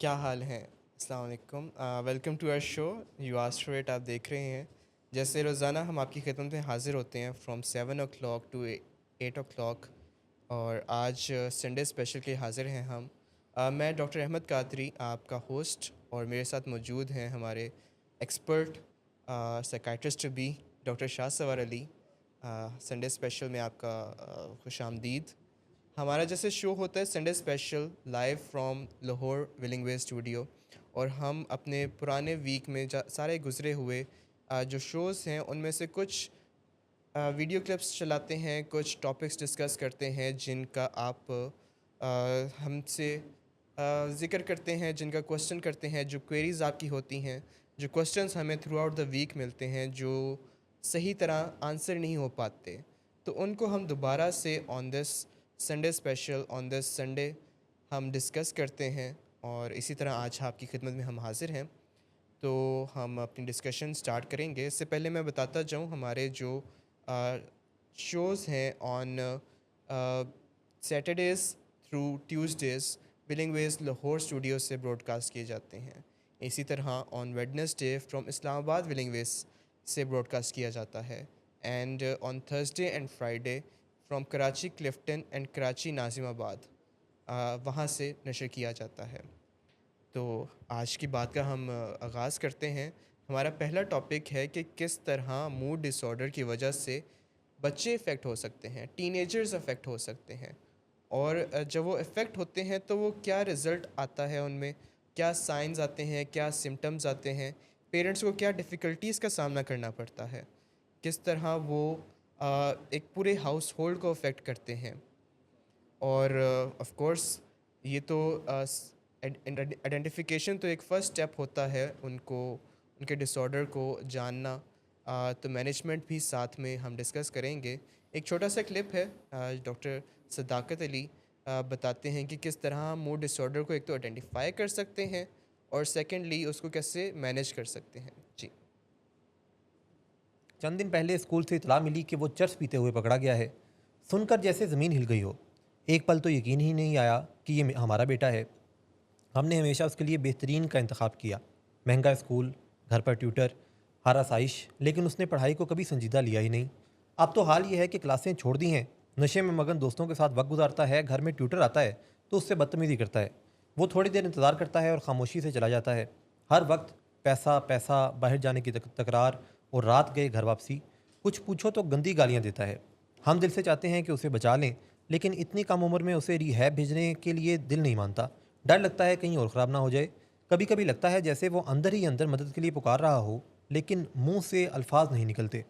کیا حال ہیں؟ السلام علیکم، welcome to our show you ask for it. آپ دیکھ رہے ہیں جیسے روزانہ ہم آپ کی خدمت میں حاضر ہوتے ہیں فرام 7 o'clock ٹو 8 o'clock، اور آج سنڈے اسپیشل کے حاضر ہیں ہم. میں ڈاکٹر احمد قادری آپ کا ہوسٹ، اور میرے ساتھ موجود ہیں ہمارے ایکسپرٹ سائیکائٹرسٹ بھی ڈاکٹر شاہ سوار علی. سنڈے اسپیشل میں آپ کا خوش آمدید. ہمارا جیسے شو ہوتا ہے Sunday special live from Lahore ولنگ way studio, اور ہم اپنے پرانے ویک میں سارے گزرے ہوئے جو شوز ہیں ان میں سے کچھ ویڈیو کلپس چلاتے ہیں، کچھ ٹاپکس ڈسکس کرتے ہیں جن کا آپ ہم سے ذکر کرتے ہیں، جن کا کوشچن کرتے ہیں، جو کوئریز آپ کی ہوتی ہیں، جو کوشچنس ہمیں تھرو آؤٹ دا ویک ملتے ہیں جو صحیح طرح آنسر نہیں ہو پاتے، تو ان کو ہم دوبارہ سے آن دس سنڈے اسپیشل آن دس سنڈے ہم ڈسکس کرتے ہیں. اور اسی طرح آج آپ کی خدمت میں ہم حاضر ہیں، تو ہم اپنی ڈسکشن سٹارٹ کریں گے. اس سے پہلے میں بتاتا جاؤں ہمارے جو شوز ہیں آن سیٹرڈیز تھرو ٹیوزڈیز ولنگ ویز لاہور اسٹوڈیو سے براڈ کاسٹ کیے جاتے ہیں. اسی طرح آن ویڈنسڈے فرام اسلام آباد ولنگ ویز سے براڈ کاسٹ کیا جاتا ہے. And on Thursday and Friday from Karachi Clifton and Karachi Nazimabad وہاں سے نشر کیا جاتا ہے. تو آج کی بات کا ہم آغاز کرتے ہیں. ہمارا پہلا ٹاپک ہے کہ کس طرح موڈ ڈس آرڈر کی وجہ سے بچے افیکٹ ہو سکتے ہیں، ٹین ایجرز افیکٹ ہو سکتے ہیں، اور جب وہ افیکٹ ہوتے ہیں تو وہ کیا رزلٹ آتا ہے، ان میں کیا سائنز آتے ہیں، کیا سمٹمز آتے ہیں، پیرنٹس کو کیا ڈیفیکلٹیز کا سامنا کرنا پڑتا ہے، کس طرح وہ ایک پورے ہاؤس ہولڈ کو افیکٹ کرتے ہیں. اور آف کورس یہ تو آئیڈینٹیفیکیشن تو ایک فرسٹ اسٹیپ ہوتا ہے ان کو، ان کے ڈس آرڈر کو جاننا. تو مینجمنٹ بھی ساتھ میں ہم ڈسکس کریں گے. ایک چھوٹا سا کلپ ہے، ڈاکٹر صداقت علی بتاتے ہیں کہ کس طرح ہم موڈ ڈس آرڈر کو ایک تو آئیڈینٹیفائی کر سکتے ہیں، اور سیکنڈلی اس کو کیسے مینیج کر سکتے ہیں. جی. چند دن پہلے اسکول سے اطلاع ملی کہ وہ چرس پیتے ہوئے پکڑا گیا ہے. سن کر جیسے زمین ہل گئی ہو. ایک پل تو یقین ہی نہیں آیا کہ یہ ہمارا بیٹا ہے. ہم نے ہمیشہ اس کے لیے بہترین کا انتخاب کیا، مہنگا اسکول، گھر پر ٹیوٹر، ہر آسائش، لیکن اس نے پڑھائی کو کبھی سنجیدہ لیا ہی نہیں. اب تو حال یہ ہے کہ کلاسیں چھوڑ دی ہیں، نشے میں مگن دوستوں کے ساتھ وقت گزارتا ہے. گھر میں ٹیوٹر آتا ہے تو اس سے بدتمیزی کرتا ہے. وہ تھوڑی دیر انتظار کرتا ہے اور خاموشی سے چلا جاتا ہے. ہر وقت پیسہ پیسہ، باہر جانے کی تکرار، اور رات گئے گھر واپسی. کچھ پوچھو تو گندی گالیاں دیتا ہے. ہم دل سے چاہتے ہیں کہ اسے بچا لیں، لیکن اتنی کم عمر میں اسے ریہیب بھیجنے کے لیے دل نہیں مانتا. ڈر لگتا ہے کہیں اور خراب نہ ہو جائے. کبھی کبھی لگتا ہے جیسے وہ اندر ہی اندر مدد کے لیے پکار رہا ہو، لیکن منہ سے الفاظ نہیں نکلتے.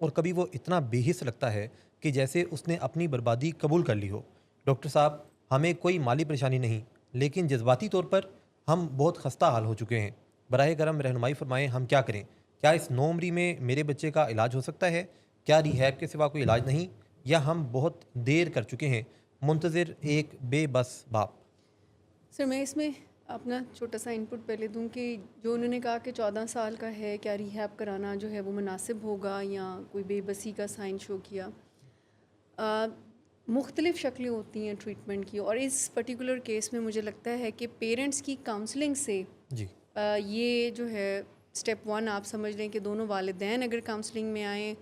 اور کبھی وہ اتنا بے حس لگتا ہے کہ جیسے اس نے اپنی بربادی قبول کر لی ہو. ڈاکٹر صاحب، ہمیں کوئی مالی پریشانی نہیں، لیکن جذباتی طور پر ہم بہت خستہ حال ہو چکے ہیں. براہ کرم رہنمائی فرمائیں، ہم کیا کریں؟ کیا اس نو عمری میں میرے بچے کا علاج ہو سکتا ہے؟ کیا ریہیب کے سوا کوئی علاج نہیں، یا ہم بہت دیر کر چکے ہیں؟ منتظر ایک بے بس باپ. سر میں اس میں اپنا چھوٹا سا انپٹ پہلے دوں کہ جو انہوں نے کہا کہ 14 سال کا ہے، کیا ریہیب کرانا جو ہے وہ مناسب ہوگا یا کوئی بے بسی کا سائن شو کیا. مختلف شکلیں ہوتی ہیں ٹریٹمنٹ کی، اور اس پرٹیکولر کیس میں مجھے لگتا ہے کہ پیرنٹس کی کاؤنسلنگ سے جی. یہ جو ہے اسٹیپ 1 آپ سمجھ لیں کہ دونوں والدین اگر کاؤنسلنگ میں آئیں،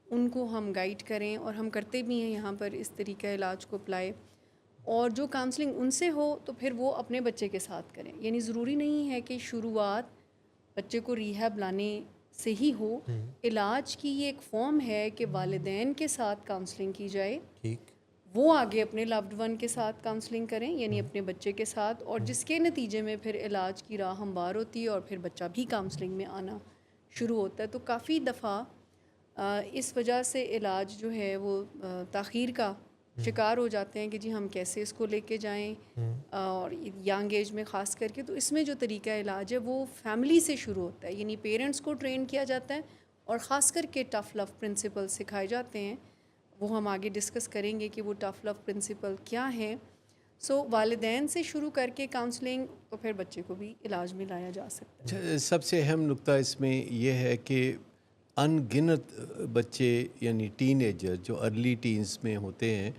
ان کو ہم گائیڈ کریں، اور ہم کرتے بھی ہیں یہاں پر اس طریقہ علاج کو اپلائی. اور جو کاؤنسلنگ ان سے ہو تو پھر وہ اپنے بچے کے ساتھ کریں. یعنی ضروری نہیں ہے کہ شروعات بچے کو ریہیب لانے سے ہی ہو. علاج کی یہ ایک فارم ہے کہ والدین کے ساتھ کاؤنسلنگ کی جائے، ٹھیک. وہ آگے اپنے لوڈ ون کے ساتھ کاؤنسلنگ کریں، یعنی اپنے بچے کے ساتھ، اور جس کے نتیجے میں پھر علاج کی راہ ہموار ہوتی ہے اور پھر بچہ بھی کاؤنسلنگ میں آنا شروع ہوتا ہے. تو کافی دفعہ اس وجہ سے علاج جو ہے وہ تاخیر کا شکار ہو جاتے ہیں کہ جی ہم کیسے اس کو لے کے جائیں. اور ینگ ایج میں خاص کر کے، تو اس میں جو طریقہ علاج ہے وہ فیملی سے شروع ہوتا ہے. یعنی پیرنٹس کو ٹرین کیا جاتا ہے، اور خاص کر کے ٹف لو پرنسپل سکھائے جاتے ہیں. وہ ہم آگے ڈسکس کریں گے کہ وہ ٹف لو پرنسپل کیا ہیں. سو والدین سے شروع کر کے کاؤنسلنگ، تو پھر بچے کو بھی علاج میں لایا جا سکتا ہے. سب سے اہم نقطہ اس میں یہ ہے کہ ان گنت بچے یعنی ٹین ایجر جو ارلی ٹینز میں ہوتے ہیں،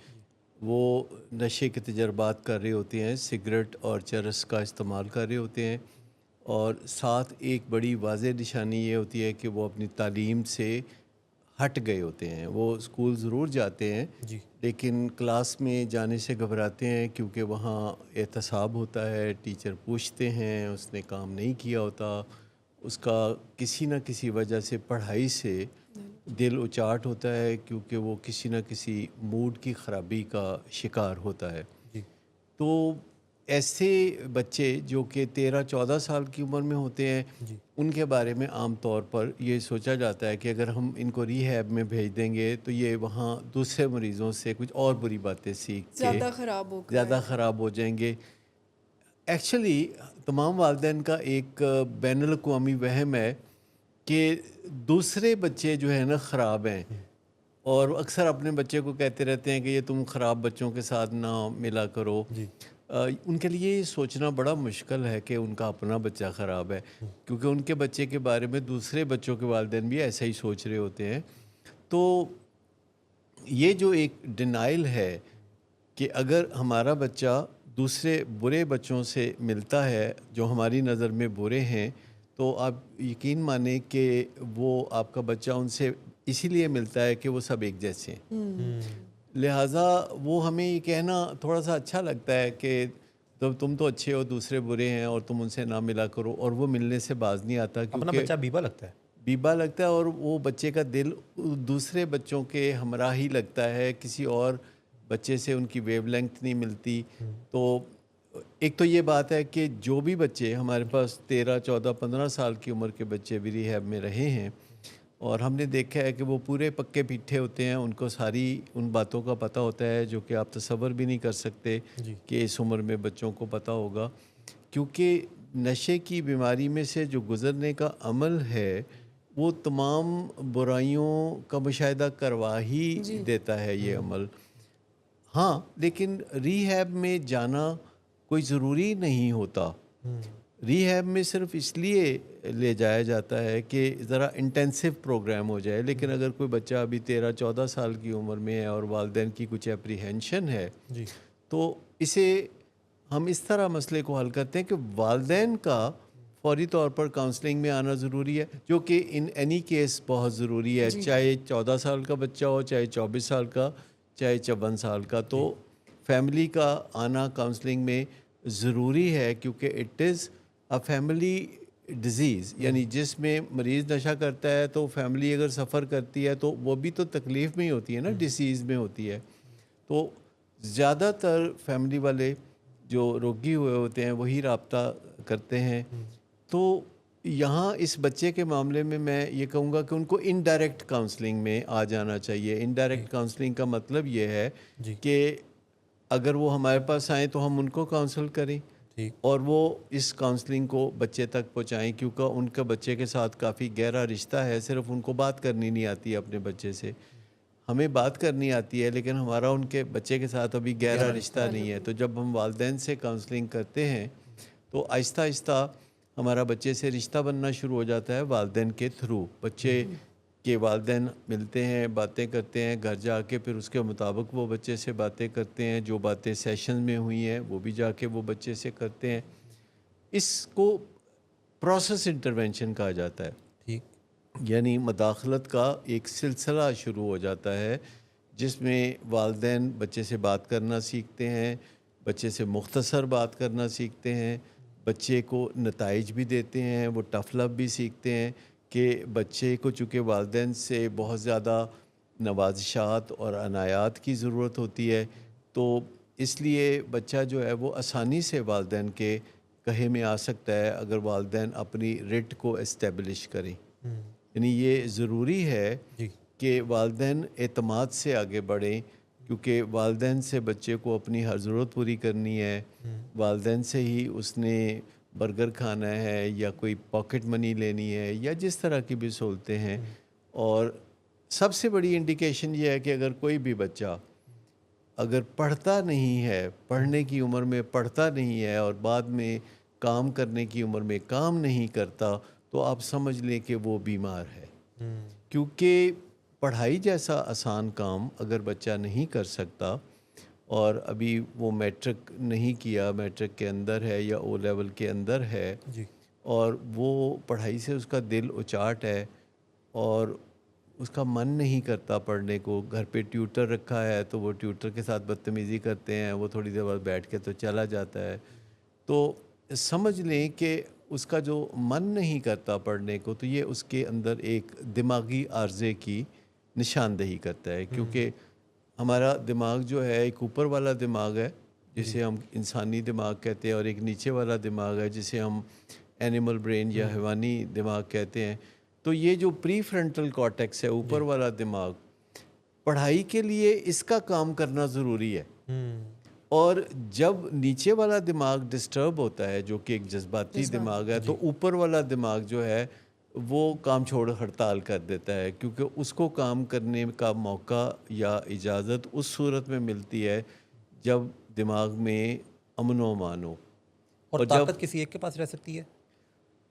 وہ نشے کے تجربات کر رہے ہوتے ہیں، سگریٹ اور چرس کا استعمال کر رہے ہوتے ہیں، اور ساتھ ایک بڑی واضح نشانی یہ ہوتی ہے کہ وہ اپنی تعلیم سے ہٹ گئے ہوتے ہیں۔ وہ اسکول ضرور جاتے ہیں جی لیکن کلاس میں جانے سے گھبراتے ہیں کیونکہ وہاں احتساب ہوتا ہے، ٹیچر پوچھتے ہیں، اس نے کام نہیں کیا ہوتا، اس کا کسی نہ کسی وجہ سے پڑھائی سے دل اچاٹ ہوتا ہے کیونکہ وہ کسی نہ کسی موڈ کی خرابی کا شکار ہوتا ہے۔ جی تو ایسے بچے جو کہ 13-14 سال کی عمر میں ہوتے ہیں، جی ان کے بارے میں عام طور پر یہ سوچا جاتا ہے کہ اگر ہم ان کو ری ہیب میں بھیج دیں گے تو یہ وہاں دوسرے مریضوں سے کچھ اور بری باتیں سیکھ کے زیادہ خراب ہو زیادہ خراب ہو جائیں گے۔ ایکچولی تمام والدین کا ایک بین الاقوامی وہم ہے کہ دوسرے بچے جو ہیں نا خراب ہیں، اور اکثر اپنے بچے کو کہتے رہتے ہیں کہ یہ تم خراب بچوں کے ساتھ نہ ملا کرو۔ جی ان کے لیے یہ سوچنا بڑا مشکل ہے کہ ان کا اپنا بچہ خراب ہے، کیونکہ ان کے بچے کے بارے میں دوسرے بچوں کے والدین بھی ایسا ہی سوچ رہے ہوتے ہیں۔ تو یہ جو ایک ڈینائل ہے کہ اگر ہمارا بچہ دوسرے برے بچوں سے ملتا ہے جو ہماری نظر میں برے ہیں، تو آپ یقین مانیں کہ وہ آپ کا بچہ ان سے اسی لیے ملتا ہے کہ وہ سب ایک جیسے ہیں، لہٰذا وہ ہمیں یہ کہنا تھوڑا سا اچھا لگتا ہے کہ تم تو اچھے ہو، دوسرے برے ہیں اور تم ان سے نہ ملا کرو، اور وہ ملنے سے باز نہیں آتا اپنا کیونکہ بچہ بیبا لگتا ہے۔ بیبا لگتا ہے، اور وہ بچے کا دل دوسرے بچوں کے ہمراہ ہی لگتا ہے، کسی اور بچے سے ان کی ویو لینتھ نہیں ملتی۔ تو ایک تو یہ بات ہے کہ جو بھی بچے ہمارے پاس 13, 14, 15 سال کی عمر کے بچے بھی ریہیب میں رہے ہیں، اور ہم نے دیکھا ہے کہ وہ پورے پکے پیٹھے ہوتے ہیں، ان کو ساری ان باتوں کا پتہ ہوتا ہے جو کہ آپ تصور بھی نہیں کر سکتے جی کہ اس عمر میں بچوں کو پتہ ہوگا، کیونکہ نشے کی بیماری میں سے جو گزرنے کا عمل ہے وہ تمام برائیوں کا مشاہدہ کروا ہی دیتا ہے یہ عمل۔ ہاں لیکن ری ہیب میں جانا کوئی ضروری نہیں ہوتا۔ ری ہیب میں صرف اس لیے لے جایا جاتا ہے کہ ذرا انٹینسو پروگرام ہو جائے، لیکن اگر کوئی بچہ ابھی 13-14 سال کی عمر میں ہے اور والدین کی کچھ اپریہینشن ہے، جی تو اسے ہم اس طرح مسئلے کو حل کرتے ہیں کہ والدین کا فوری طور پر کاؤنسلنگ میں آنا ضروری ہے، جو کہ ان اینی کیس بہت ضروری ہے، چاہے 14 سال کا بچہ ہو، چاہے 24 سال کا، چاہے 54 سال کا۔ تو فیملی کا آنا کاؤنسلنگ میں ضروری ہے، کیونکہ it is a family disease, یعنی جس میں مریض نشہ کرتا ہے تو فیملی اگر سفر کرتی ہے تو وہ بھی تو تکلیف میں ہی ہوتی ہے نا، ڈیزیز میں ہوتی ہے۔ تو زیادہ تر فیملی والے جو روگی ہوئے ہوتے ہیں وہی رابطہ کرتے ہیں۔ تو یہاں اس بچے کے معاملے میں میں یہ کہوں گا کہ ان کو انڈائریکٹ کاؤنسلنگ میں آ جانا چاہیے۔ انڈائریکٹ کاؤنسلنگ کا مطلب یہ ہے جی کہ اگر وہ ہمارے پاس آئیں تو ہم ان کو کاؤنسل کریں، ٹھیک اور وہ اس کاؤنسلنگ کو بچے تک پہنچائیں، کیونکہ ان کا بچے کے ساتھ کافی گہرا رشتہ ہے۔ صرف ان کو بات کرنی نہیں آتی ہے اپنے بچے سے، ہمیں بات کرنی آتی ہے لیکن ہمارا ان کے بچے کے ساتھ ابھی گہرا رشتہ نہیں ہے۔ تو جب ہم والدین سے کاؤنسلنگ کرتے ہیں تو آہستہ آہستہ ہمارا بچے سے رشتہ بننا شروع ہو جاتا ہے والدین کے تھرو۔ بچے کے والدین ملتے ہیں، باتیں کرتے ہیں، گھر جا کے پھر اس کے مطابق وہ بچے سے باتیں کرتے ہیں، جو باتیں سیشن میں ہوئی ہیں وہ بھی جا کے وہ بچے سے کرتے ہیں۔ اس کو پروسیس انٹرونشن کہا جاتا ہے، ٹھیک یعنی مداخلت کا ایک سلسلہ شروع ہو جاتا ہے جس میں والدین بچے سے بات کرنا سیکھتے ہیں، بچے سے مختصر بات کرنا سیکھتے ہیں، بچے کو نتائج بھی دیتے ہیں، وہ ٹف لو بھی سیکھتے ہیں کہ بچے کو چونکہ والدین سے بہت زیادہ نوازشات اور عنایات کی ضرورت ہوتی ہے، تو اس لیے بچہ جو ہے وہ آسانی سے والدین کے کہے میں آ سکتا ہے اگر والدین اپنی رٹ کو اسٹیبلش کریں۔ یعنی یہ ضروری ہے جی کہ والدین اعتماد سے آگے بڑھیں، کیونکہ والدین سے بچے کو اپنی ہر ضرورت پوری کرنی ہے، والدین سے ہی اس نے برگر کھانا ہے یا کوئی پاکٹ منی لینی ہے یا جس طرح کی بھی سہولتیں ہیں۔ اور سب سے بڑی انڈیکیشن یہ ہے کہ اگر کوئی بھی بچہ اگر پڑھتا نہیں ہے، پڑھنے کی عمر میں پڑھتا نہیں ہے اور بعد میں کام کرنے کی عمر میں کام نہیں کرتا، تو آپ سمجھ لیں کہ وہ بیمار ہے، کیونکہ پڑھائی جیسا آسان کام اگر بچہ نہیں کر سکتا اور ابھی وہ میٹرک نہیں کیا، میٹرک کے اندر ہے یا او لیول کے اندر ہے، جی اور وہ پڑھائی سے اس کا دل اچاٹ ہے اور اس کا من نہیں کرتا پڑھنے کو، گھر پہ ٹیوٹر رکھا ہے تو وہ ٹیوٹر کے ساتھ بدتمیزی کرتے ہیں، وہ تھوڑی دیر بعد بیٹھ کے تو چلا جاتا ہے، تو سمجھ لیں کہ اس کا جو من نہیں کرتا پڑھنے کو، تو یہ اس کے اندر ایک دماغی عارضے کی نشاندہی کرتا ہے، کیونکہ ہمارا دماغ جو ہے ایک اوپر والا دماغ ہے جسے ہم انسانی دماغ کہتے ہیں، اور ایک نیچے والا دماغ ہے جسے ہم اینیمل برین یا حیوانی دماغ کہتے ہیں. تو یہ جو پری فرنٹل کارٹیکس ہے، اوپر والا دماغ، پڑھائی کے لیے اس کا کام کرنا ضروری ہے، اور جب نیچے والا دماغ ڈسٹرب ہوتا ہے جو کہ ایک جذباتی دماغ ہے، تو اوپر والا دماغ جو ہے وہ کام چھوڑ ہڑتال کر دیتا ہے، کیونکہ اس کو کام کرنے کا موقع یا اجازت اس صورت میں ملتی ہے جب دماغ میں امن و امان ہو. اور طاقت کسی ایک کے پاس رہ سکتی ہے؟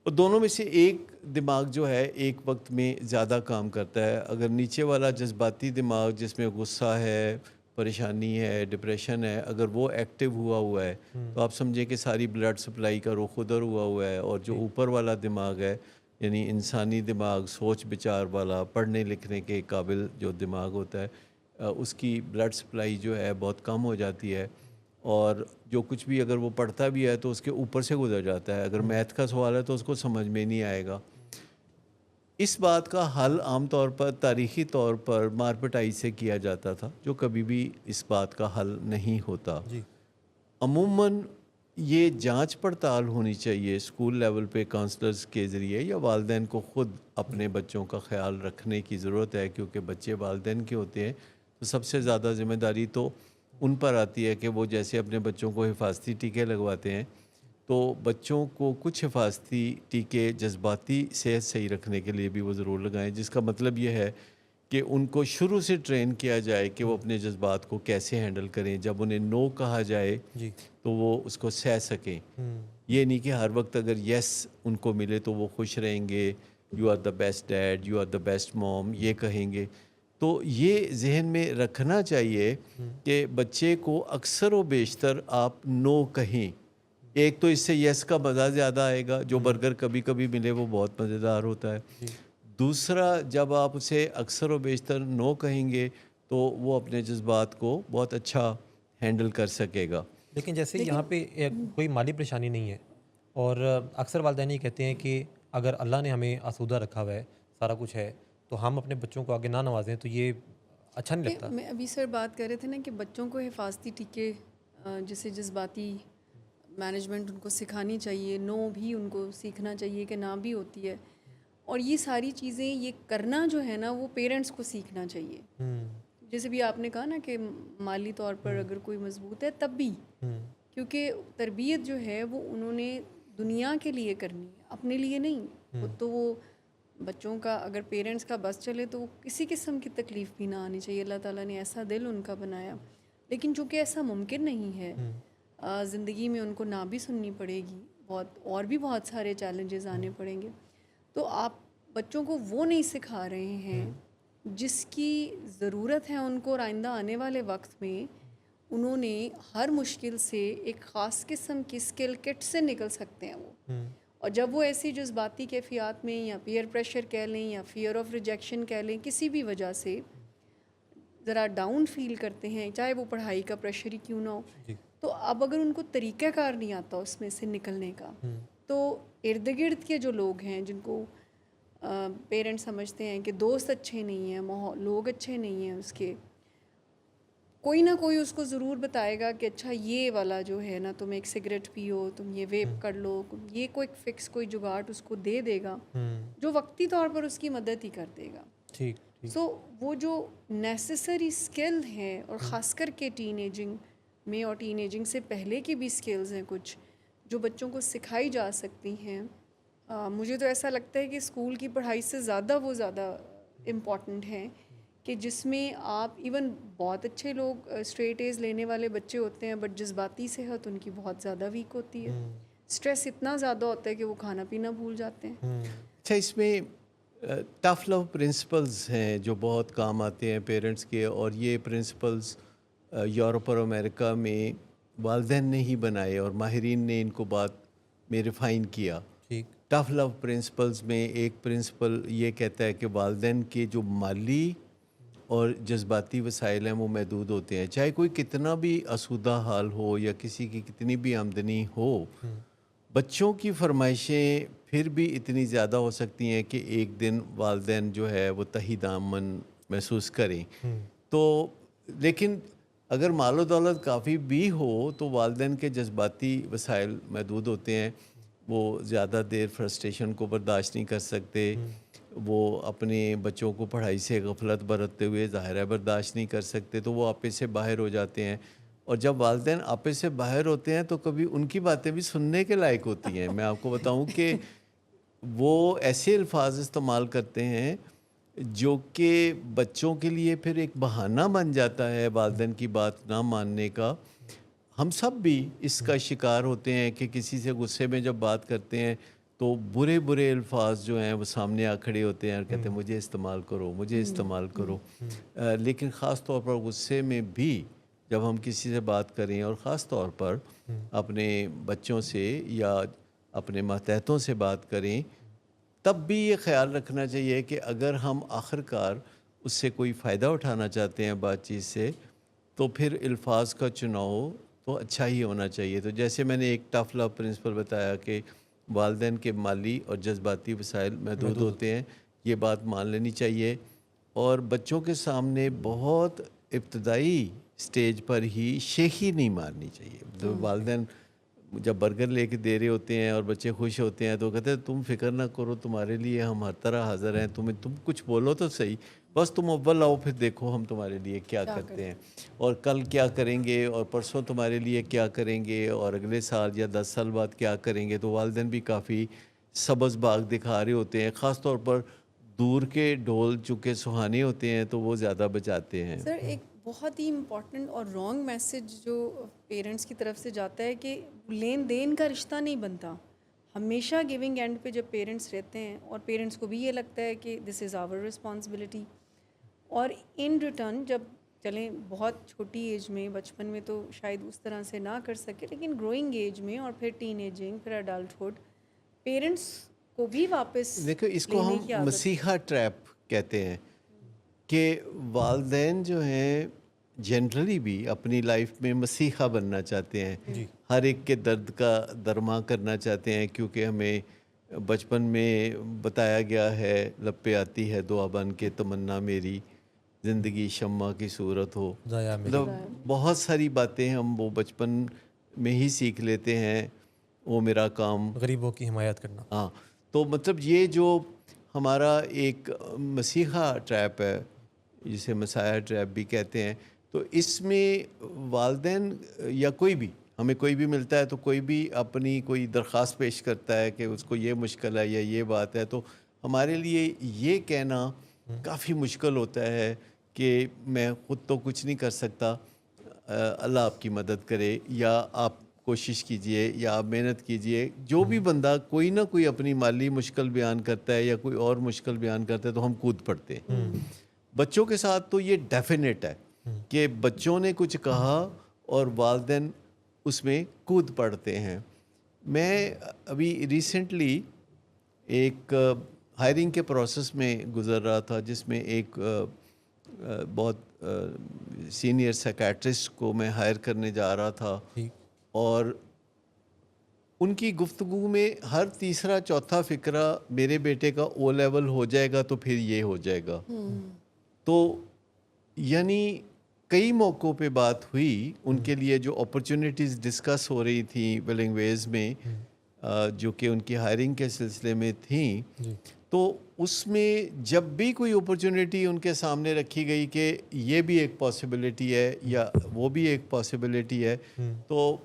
اور دونوں میں سے ایک دماغ جو ہے ایک وقت میں زیادہ کام کرتا ہے. اگر نیچے والا جذباتی دماغ جس میں غصہ ہے، پریشانی ہے، ڈپریشن ہے، اگر وہ ایکٹیو ہوا ہے تو آپ سمجھیں کہ ساری بلڈ سپلائی کا رخ ادھر ہوا ہے، اور جو اوپر والا دماغ ہے یعنی انسانی دماغ، سوچ بچار والا، پڑھنے لکھنے کے قابل جو دماغ ہوتا ہے، اس کی بلڈ سپلائی جو ہے بہت کم ہو جاتی ہے، اور جو کچھ بھی اگر وہ پڑھتا بھی ہے تو اس کے اوپر سے گزر جاتا ہے. اگر میتھ کا سوال ہے تو اس کو سمجھ میں نہیں آئے گا. اس بات کا حل عام طور پر تاریخی طور پر مار پٹائی سے کیا جاتا تھا، جو کبھی بھی اس بات کا حل نہیں ہوتا. جی عموماً یہ جانچ پڑتال ہونی چاہیے اسکول لیول پہ کاؤنسلرز کے ذریعے، یا والدین کو خود اپنے بچوں کا خیال رکھنے کی ضرورت ہے، کیونکہ بچے والدین کے ہوتے ہیں تو سب سے زیادہ ذمہ داری تو ان پر آتی ہے کہ وہ جیسے اپنے بچوں کو حفاظتی ٹیکے لگواتے ہیں، تو بچوں کو کچھ حفاظتی ٹیکے جذباتی صحت صحیح رکھنے کے لیے بھی وہ ضرور لگائیں، جس کا مطلب یہ ہے کہ ان کو شروع سے ٹرین کیا جائے کہ وہ اپنے جذبات کو کیسے ہینڈل کریں. جب انہیں نو کہا جائے جی تو وہ اس کو سہ سکیں. یہ نہیں کہ ہر وقت اگر یس ان کو ملے تو وہ خوش رہیں گے، you are the best dad, you are the best mom, یہ کہیں گے. تو یہ ذہن میں رکھنا چاہیے کہ بچے کو اکثر و بیشتر آپ نو کہیں. ایک تو اس سے یس کا مزہ زیادہ آئے گا، جو برگر کبھی کبھی ملے وہ بہت مزیدار ہوتا ہے. دوسرا، جب آپ اسے اکثر و بیشتر نو کہیں گے تو وہ اپنے جذبات کو بہت اچھا ہینڈل کر سکے گا. لیکن جیسے یہاں پہ کوئی مالی پریشانی نہیں ہے، اور اکثر والدین یہ کہتے ہیں کہ اگر اللہ نے ہمیں آسودہ رکھا ہوا ہے، سارا کچھ ہے، تو ہم اپنے بچوں کو آگے نہ نوازیں تو یہ اچھا نہیں لگتا. میں ابھی سر بات کر رہے تھے نا کہ بچوں کو حفاظتی ٹیکے جیسے جذباتی مینجمنٹ ان کو سکھانی چاہیے، نو بھی ان کو سیکھنا چاہیے کہ نہ بھی ہوتی ہے، اور یہ ساری چیزیں یہ کرنا جو ہے نا وہ پیرنٹس کو سیکھنا چاہیے. جیسے بھی آپ نے کہا نا کہ مالی طور پر اگر کوئی مضبوط ہے تب بھی، کیونکہ تربیت جو ہے وہ انہوں نے دنیا کے لیے کرنی ہے، اپنے لیے نہیں. تو وہ بچوں کا اگر پیرنٹس کا بس چلے تو وہ کسی قسم کی تکلیف بھی نہ آنی چاہیے. اللہ تعالیٰ نے ایسا دل ان کا بنایا، لیکن چونکہ ایسا ممکن نہیں ہے، زندگی میں ان کو نہ بھی سننی پڑے گی، اور بھی بہت سارے چیلنجز آنے پڑیں گے. تو آپ بچوں کو وہ نہیں سکھا رہے ہیں جس کی ضرورت ہے ان کو، اور آئندہ آنے والے وقت میں انہوں نے ہر مشکل سے ایک خاص قسم کی اسکل کٹ سے نکل سکتے ہیں وہ. اور جب وہ ایسی جذباتی کیفیات میں یا پیئر پریشر کہہ لیں یا فیئر آف ریجیکشن کہہ لیں، کسی بھی وجہ سے ذرا ڈاؤن فیل کرتے ہیں، چاہے وہ پڑھائی کا پریشر ہی کیوں نہ ہو، تو اب اگر ان کو طریقہ کار نہیں آتا اس میں سے نکلنے کا، تو ارد گرد کے جو لوگ ہیں جن کو پیرنٹ سمجھتے ہیں کہ دوست اچھے نہیں ہیں، لوگ اچھے نہیں ہیں اس کے، کوئی نہ کوئی اس کو ضرور بتائے گا کہ اچھا یہ والا جو ہے نا، تم ایک سگریٹ پیو، تم یہ ویپ کر لو، یہ کوئی فکس کوئی جگاڑ اس کو دے دے گا جو وقتی طور پر اس کی مدد ہی کر دے گا. ٹھیک. سو وہ جو نیسیسری اسکل ہیں، اور خاص کر کے ٹین ایجنگ میں اور ٹین ایجنگ سے پہلے کی بھی اسکلز ہیں کچھ جو بچوں کو سکھائی جا سکتی ہیں. مجھے تو ایسا لگتا ہے کہ اسکول کی پڑھائی سے زیادہ وہ زیادہ امپورٹنٹ ہیں، کہ جس میں آپ ایون بہت اچھے لوگ اسٹریٹ ایز لینے والے بچے ہوتے ہیں، بٹ جذباتی صحت ان کی بہت زیادہ ویک ہوتی ہے، اسٹریس اتنا زیادہ ہوتا ہے کہ وہ کھانا پینا بھول جاتے ہیں. اچھا، اس میں ٹف لو پرنسپلز ہیں جو بہت کام آتے ہیں پیرنٹس کے، اور یہ پرنسپلز یورپ اور امریکہ میں والدین نے ہی بنائے اور ماہرین نے ان کو بات میں ریفائن کیا. ٹھیک. ٹف لو پرنسپلز میں ایک پرنسپل یہ کہتا ہے کہ والدین کے جو مالی اور جذباتی وسائل ہیں وہ محدود ہوتے ہیں. چاہے کوئی کتنا بھی آسودہ حال ہو یا کسی کی کتنی بھی آمدنی ہو, بچوں کی فرمائشیں پھر بھی اتنی زیادہ ہو سکتی ہیں کہ ایک دن والدین جو ہے وہ تہی دامن محسوس کریں. تو لیکن اگر مال و دولت کافی بھی ہو تو والدین کے جذباتی وسائل محدود ہوتے ہیں. وہ زیادہ دیر فرسٹریشن کو برداشت نہیں کر سکتے, وہ اپنے بچوں کو پڑھائی سے غفلت برتتے ہوئے ظاہر ہے برداشت نہیں کر سکتے, تو وہ آپے سے باہر ہو جاتے ہیں. اور جب والدین آپے سے باہر ہوتے ہیں تو کبھی ان کی باتیں بھی سننے کے لائق ہوتی ہیں. میں آپ کو بتاؤں کہ وہ ایسے الفاظ استعمال کرتے ہیں جو کہ بچوں کے لیے پھر ایک بہانہ بن جاتا ہے والدین کی بات نہ ماننے کا. ہم سب بھی اس کا شکار ہوتے ہیں کہ کسی سے غصے میں جب بات کرتے ہیں تو برے برے الفاظ جو ہیں وہ سامنے آ کھڑے ہوتے ہیں اور کہتے ہیں مجھے استعمال کرو, مجھے استعمال کرو. لیکن خاص طور پر غصے میں بھی جب ہم کسی سے بات کریں, اور خاص طور پر اپنے بچوں سے یا اپنے ماتحتوں سے بات کریں, تب بھی یہ خیال رکھنا چاہیے کہ اگر ہم آخر کار اس سے کوئی فائدہ اٹھانا چاہتے ہیں بات چیت سے, تو پھر الفاظ کا چناؤ تو اچھا ہی ہونا چاہیے. تو جیسے میں نے ایک ٹف لو پرنسپل بتایا کہ والدین کے مالی اور جذباتی وسائل محدود ہوتے ہیں, یہ بات مان لینی چاہیے. اور بچوں کے سامنے بہت ابتدائی سٹیج پر ہی شیخی نہیں مارنی چاہیے. تو والدین جب برگر لے کے دے رہے ہوتے ہیں اور بچے خوش ہوتے ہیں تو کہتے ہیں تم فکر نہ کرو, تمہارے لیے ہم ہر طرح حاضر ہیں, تم کچھ بولو تو صحیح, بس تم اول آؤ پھر دیکھو ہم تمہارے لیے کیا کرتے ہیں, اور کل کیا کریں گے, اور پرسوں تمہارے لیے کیا کریں گے, اور اگلے سال یا 10 سال بعد کیا کریں گے. تو والدین بھی کافی سبز باغ دکھا رہے ہوتے ہیں. خاص طور پر دور کے ڈھول چونکہ سہانے ہوتے ہیں تو وہ زیادہ بجاتے ہیں. سر ایک بہت ہی امپورٹنٹ اور رانگ میسج جو پیرنٹس کی طرف سے جاتا ہے کہ لین دین کا رشتہ نہیں بنتا. ہمیشہ گیونگ اینڈ پہ جب پیرنٹس رہتے ہیں اور پیرنٹس کو بھی یہ لگتا ہے کہ دس از آور رسپانسبلٹی, اور ان ریٹرن جب چلیں بہت چھوٹی ایج میں, بچپن میں تو شاید اس طرح سے نہ کر سکے, لیکن گروئنگ ایج میں اور پھر ٹین ایجنگ پھر اڈلٹہڈ, پیرنٹس کو بھی واپس دیکھو اس کو ہم مسیحا ٹریپ کہتے ہیں کہ والدین جو ہیں جنرلی بھی اپنی لائف میں مسیحا بننا چاہتے ہیں, ہر ایک کے درد کا درما کرنا چاہتے ہیں, کیونکہ ہمیں بچپن میں بتایا گیا ہے لب پہ آتی ہے دعا بن کے تمنا میری, زندگی شمع کی صورت ہو. مطلب بہت ساری باتیں ہم وہ بچپن میں ہی سیکھ لیتے ہیں, وہ میرا کام غریبوں کی حمایت کرنا. ہاں, تو مطلب یہ جو ہمارا ایک مسیحا ٹریپ ہے جسے مسیحا ٹریپ بھی کہتے ہیں, تو اس میں والدین یا کوئی بھی ہمیں کوئی بھی ملتا ہے تو کوئی بھی اپنی کوئی درخواست پیش کرتا ہے کہ اس کو یہ مشکل ہے یا یہ بات ہے, تو ہمارے لیے یہ کہنا کافی مشکل ہوتا ہے کہ میں خود تو کچھ نہیں کر سکتا, اللہ آپ کی مدد کرے, یا آپ کوشش کیجئے یا آپ محنت کیجئے. جو بھی بندہ کوئی نہ کوئی اپنی مالی مشکل بیان کرتا ہے یا کوئی اور مشکل بیان کرتا ہے تو ہم کود پڑتے ہیں. بچوں کے ساتھ تو یہ ڈیفینیٹ ہے کہ بچوں نے کچھ کہا اور والدین اس میں کود پڑتے ہیں. میں ابھی ریسنٹلی ایک ہائرنگ کے پروسیس میں گزر رہا تھا جس میں ایک بہت سینئر سائیکیٹرسٹ کو میں ہائر کرنے جا رہا تھا, اور ان کی گفتگو میں ہر تیسرا چوتھا فقرہ میرے بیٹے کا او لیول ہو جائے گا تو پھر یہ ہو جائے گا. تو یعنی کئی موقعوں پہ بات ہوئی ان کے لیے جو اپرچونیٹیز ڈسکس ہو رہی تھیں ولنگ ویز میں, جو کہ ان کی ہائرنگ کے سلسلے میں تھیں, تو اس میں جب بھی کوئی اپرچونیٹی ان کے سامنے رکھی گئی کہ یہ بھی ایک پاسبلٹی ہے یا وہ بھی ایک پاسبلٹی ہے, تو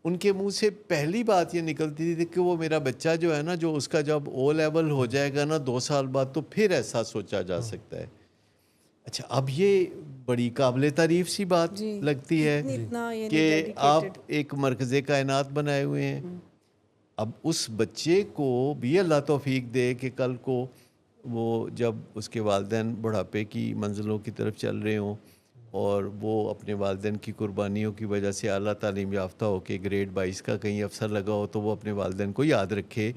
ان کے منہ سے پہلی بات یہ نکلتی تھی کہ وہ میرا بچہ جو ہے نا, جو اس کا جب او لیول ہو جائے گا نا 2 سال بعد, تو پھر ایسا سوچا جا سکتا ہے. اچھا, اب یہ بڑی قابل تعریف سی بات لگتی ہے کہ آپ ایک مرکز کائنات بنائے ہوئے ہیں. اب اس بچے کو بھی اللہ توفیق دے کہ کل کو وہ جب اس کے والدین بڑھاپے کی منزلوں کی طرف چل رہے ہوں اور وہ اپنے والدین کی قربانیوں کی وجہ سے اعلیٰ تعلیم یافتہ ہو کے گریڈ 22 کا کہیں افسر لگا ہو تو وہ اپنے والدین کو یاد رکھے،